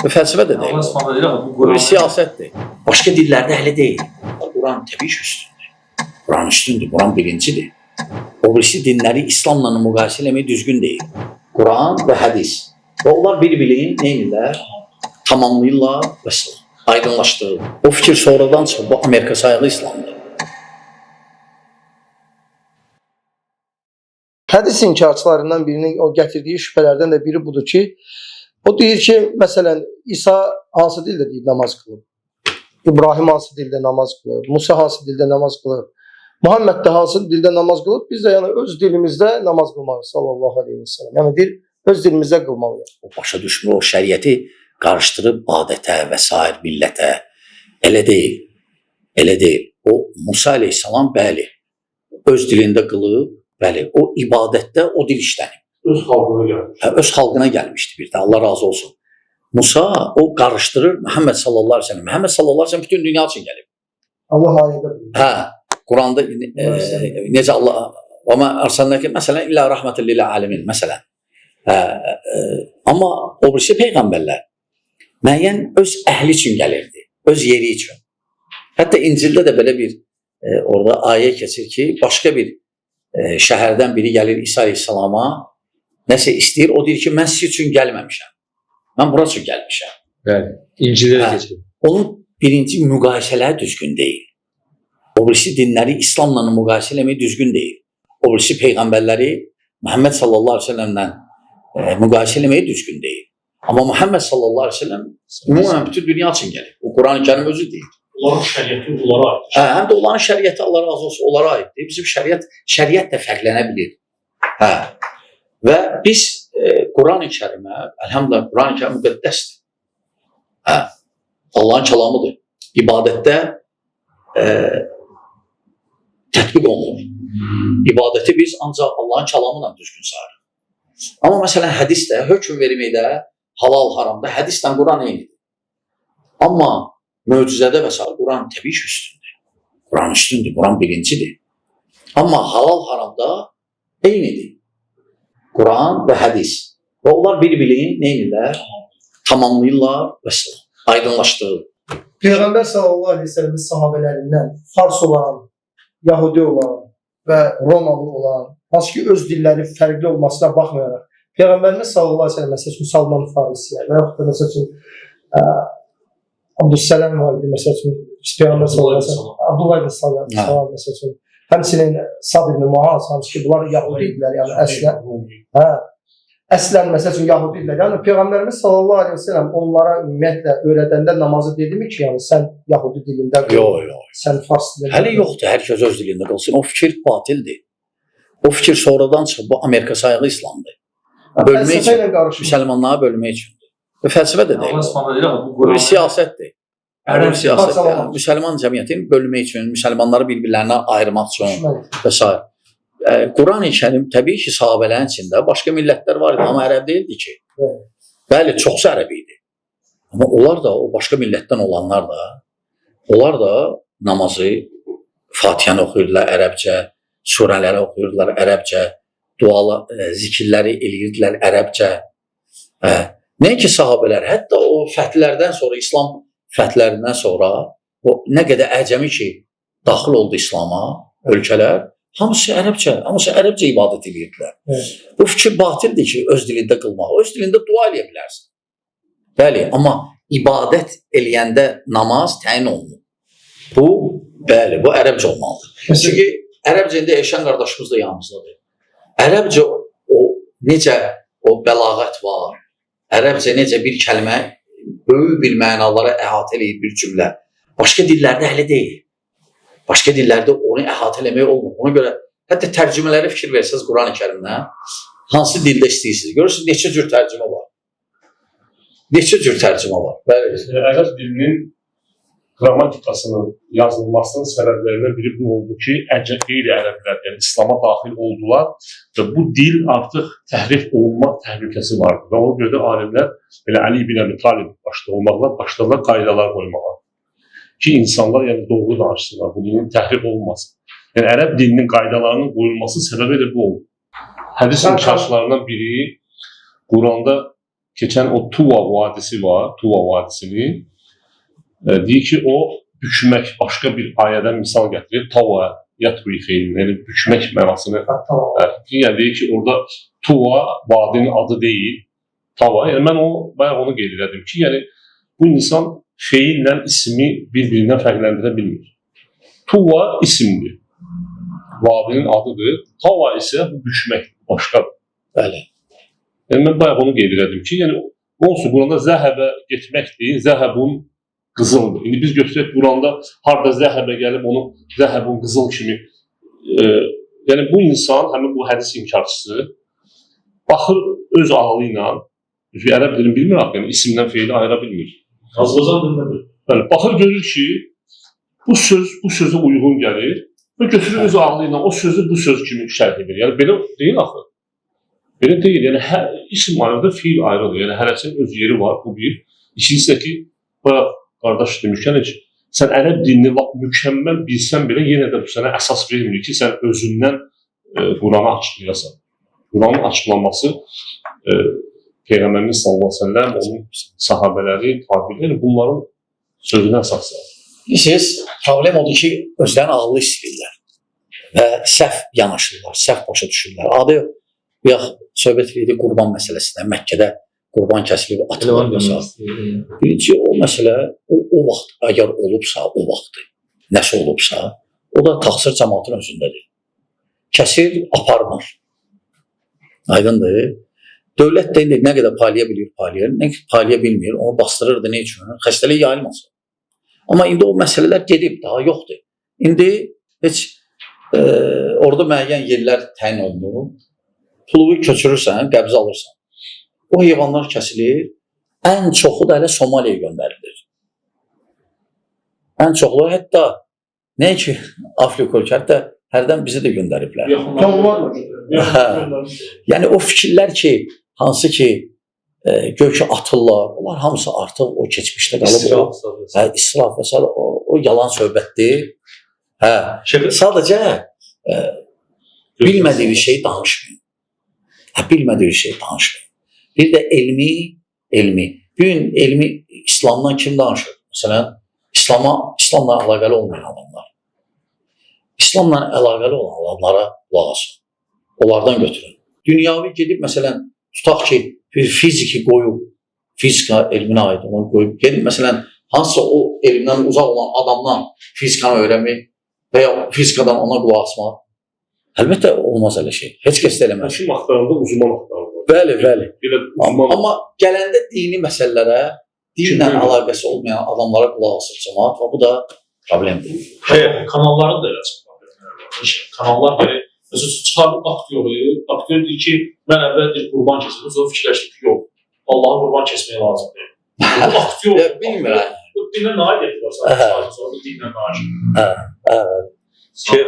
Bu fəlsəfə də deyil. Bu bir siyasətdir. Başqa dillərdə elə deyil. Quran təbii ki, üstündür. Quran üstündür, Quran birincidir. O birisi dinləri İslamla müqayisə eləmək düzgün deyil. Quran və hədis. Və onlar bir-birini neynirlər? Tamamlayırlar və aydınlaşdırır. O fikir sonradan çıxıb, bu Amerika sayılı İslamdır. Hədis inkarçılarından birinin o gətirdiyi şübhələrdən də biri budur ki, o deyir ki, məsələn, İsa hansı dildə deyir namaz qılıb? İbrahim hansı dildə namaz qılıb? Musa hansı dildə namaz qılıb? Muhammed də hansı dildə namaz qılıb? Biz də yəni öz dilimizdə namaz qılmalıyıq sallallahu aleyhi və səlləm. Yəni deyir, öz dilimizdə qılmalıyıq. O başa düşmür, o şəriəti qarışdırıb adətə və sair millətə. Elə deyil. Elə deyil. O Musa aleyhissalam bəli, öz dilində qılıb, bəli, o ibadətdə o dil işlənib. Öz xalqına gəlmişdi. Öz xalqına gəlmişdi bir də, Allah razı olsun. Musa o qarışdırır Muhammed sallallahu aleyhi ve sellem. Muhammed sallallahu aleyhi ve sellem bütün dünya üçün gəlib. Allah ayədə bilir. Hə, Quranda necə Allah və mə ərsalnəkə məsələn illə rəhmətən lil alemin məsələn. Amma o birisi peyğəmbərlər müəyyən öz əhli üçün gəlirdi, öz yeri üçün. Hətta İncildə də belə bir orada ayə keçir ki, başqa bir şəhərdən biri gəlir İsa aleyhissalama, nəsə istəyir, o deyir ki, mən siz üçün gəlməmişəm. Mən bura üçün gəlmişəm. Bəli, İncildə də keçir. Onun birinci müqayisələri düzgün deyil. O birisi dinləri İslamla müqayisə eləmək düzgün deyil. O birisi peyğəmbərləri Muhammed sallallahu aleyhi ve sellemlə müqayisə eləmək düzgün deyil. Amma Muhammed sallallahu aleyhi ve sellem ümumən bütün dünya üçün gəlir. O Quran-ı Kərim özü deyil. Onların şəriəti onlara aiddir. Həm də onların şəriəti Allah razı olsun onlara aiddir. Bizim şəriət də fərqlənə bilir. Və biz Quran-ı Kərimə, əlhamdülillah Quran-ı Kərim müqəddəsdir. Allahın kəlamıdır. İbadətdə tətbiq olunur. İbadəti biz ancaq Allahın kəlamıyla düzgün sayırıq. Amma məsələn hədisdə, hökm verməkdə, halal haramda hədislə Quran eynidir. Amma möcüzədə və s. Quran təbii ki, üstündür. Quran üstündür, Quran birincidir. Amma halal haramda eynidir. Quran və hədis. Və onlar bir-birini neynirlər? Tamamlayırlar və s. aydınlaşdırır. Peyğəmbər sallallahu aleyhi ve sellemin sahabələrindən Fars olan, Yahudi olan və Romalı olan, hansı ki öz dilləri fərqli olmasına baxmayaraq, Peyğəmbərimiz sallallahu aleyhi ve sellem məsələn Salman Farisiyə və yaxud da məsələn Abdüssələm var idi, məsələn Peyğəmbər sallallahu aleyhi ve sellem, Abdullah ibn Salam məsələn, həmçinin Sad ibn Muaz, hansı ki bunlar Yahudi idilər, yəni əslən məsələn Yahudi idilər. Yəni Peyğəmbərimiz sallallahu aleyhi ve sellem onlara ümumiyyətlə öyrədəndə namazı dedimi ki, yəni sən Yahudi dilində qıl, sən Fars dilində qıl. Hələ yoxdur, hər kəs öz dilində qılsın. O fikir batildir. O fikir sonradan çıxıb, bu Amerika sayılı İslamdır. Bölmək üçün, müsəlmanları bölmək üçündür. Bu fəlsəfə də deyil. Bu bir siyasətdir. Bu bir siyasətdir. Müsəlman cəmiyyətini bölmək üçün, müsəlmanları bir-birlərinə ayırmaq üçün və s. Quran-ı Kərim təbii ki, sahabələrin içində başqa millətlər var idi, amma ərəb deyildi ki. Bəli, çoxsu ərəb idi. Amma onlar da, o başqa millətdən olanlar da, onlar da namazı, Fatihəni oxuyurdular ərəbcə, surələri oxuyurdular ərəbcə, dualı zikirləri eləyirdilər ərəbcə. Nəinki sahabələr, hətta o fətlərdən sonra, İslam fətlərindən sonra, o nə qədər əcəmi ki, daxil oldu İslama, ölkələr, hamısı ərəbcə ibadət edirdilər. Bu fikir batildir ki, öz dilində qılmaq, öz dilində dua eləyə bilərsən. Bəli, amma ibadət eləyəndə namaz təyin olunur. Bu, bəli, bu ərəbcə olmalıdır. Çünki ərəbcəndə Eşən qardaşımız da yanımızdadır. Ərəbcə o necə o bəlağət var, ərəbcə necə bir kəlmə böyük bir mənalara əhatə eləyir bir cümlə. Başqa dillərdə elə deyil. Başqa dillərdə onu əhatə eləmək olmur. Ona görə hətta tərcümələrə fikir versəz Quran-ı Kərimdən, hansı dildə istəyirsiniz? Görürsünüz, neçə cür tərcümə var. Neçə cür tərcümə var. Ərəb dilinin qrammatikasının yazılmasının səbəblərindən biri bu oldu ki, qeyri-ərəblər, yəni İslama daxil oldular və bu dil artıq təhrif olunma təhlükəsi vardı. Və ona görə də alimlər, belə Ali ibn Əbi Talib başda olmaqla başladılar qaydalar qoymağa. Ki, insanlar yəni doğru danışsınlar, bu dilin təhrif olunmasın. Yəni, ərəb dilinin qaydalarının qoyulması səbəbi də bu oldu. Hədis inkarçılarından biri Quranda keçən o Tuva vadisi var, Tuva vadisini deyir ki, o bükmək, başqa bir ayədən misal gətirir. Tava yatvi feilin, yəni bükmək mənasını. Yəni deyir ki, orada Tuva vadinin adı deyil, Tava. Yəni mən bayaq onu qeyd elədim ki, yəni bu insan feillə ismi bir-birindən fərqləndirə bilmir. Tuva isimdir, vadinin adıdır. Tava isə bu bükmək, başqa. Bəli. Yəni mən bayaq onu qeyd elədim ki, yəni onsuz Quranda zəhəbə getməkdir, zəhəbun qızıldır. İndi biz götürək Quranda harda zəhəbə gəlib onu zəhəbun qızıl kimi yəni bu insan, həmin bu hədis inkarçısı baxır öz ağlı ilə, ərəb dilini bilmir axı, yəni isimdən feili ayıra bilmir. Azazan dilini. Bəli, baxır görür ki, bu sözə uyğun gəlir və götürür öz ağlı ilə o sözü bu söz kimi şərh edir. Yəni belə deyil axı. Belə deyil, yəni isim ayrıdır, fiil ayrıdır. Yəni hərəsinin öz yeri var, bu bir. İkincisi ki, qardaş demişkən heç, sən ərəb dilini mükəmməl bilsən belə yenə də bu sənə əsas vermir ki, sən özündən Quranı açıqlayasan. Quranın açıqlanması Peyğəmbərimiz sallallahu əleyhi və səlləm, onun sahabələri, tabiləri bunların sözünə əsaslar. Bilirsiniz, problem odur ki, özlərini ağlı istəyirlər və səhv yanaşırlar, səhv başa düşürlər. Adı söhbət edir qurban məsələsindən, Məkkədə qurban kəsilib atılır məsələ. Birinci o məsələ, o vaxt əgər olubsa, o vaxtdır, nəsə olubsa, o da taxsir cəmaatın özündədir. Kəsir, aparmır. Aydındır. Dövlət də indi nə qədər paylıya bilir, paylayır, nə qədər paylıya bilmir, onu bastırırdı, ne üçün? Xəstəlik yayılmasın. Amma indi o məsələlər gedib, daha yoxdur. İndi heç orada müəyyən yerlər təyin olunur, pulu köçürürsən, qəbz alırsan. O heyvanlar kəsilir, ən çoxu da hələ Somaliyaya göndərilir. Ən çoxu, hətta nə ki, Afrika ölkə, hətta hərdən bizi də göndəriblər. Yəni o fikirlər ki, hansı ki, gökü atırlar, onlar hamısı artıq o keçmişdə qalıb. İsraf və s. O yalan söhbətdir. Sadəcə bilmədiyi bir şey danışmayın. Bilmədiyi bir şey danışmayın. Bir də elmi. Bir gün elmi İslamdan kim danışır? Məsələn, İslamla əlaqəli olmayan adamlar. İslamla əlaqəli olan adamlara qulaq asın. Onlardan götürün. Dünyavi gedib, məsələn, tutaq ki, bir fiziki qoyub, fizika elminə aid onu qoyub, gedib, məsələn, hansısa o elmdən uzaq olan adamdan fizikanı öyrənmək və ya fizikadan ona qulaq asmaq, əlbəttə olmaz elə şey. Heç kəs də eləməz. Həkim axtarında uzman axtarında. Bəli. Amma gələndə dini məsələlərə, dinlə əlaqəsi olmayan adamlara qulaq asır cəmaat və bu da problemdir. Kanalların da eləsin. Kanallar belə, məsələn, çıxarıb aktyor deyir ki, mən əvvəl deyir qurban kesildim, sonra fikirləşdim ki, yox, Allah'a qurban kesməyə lazımdır. Bu aktyor, bilmirəm. Bu dinlə naid edir, sonra dinlə naid. Şeyh,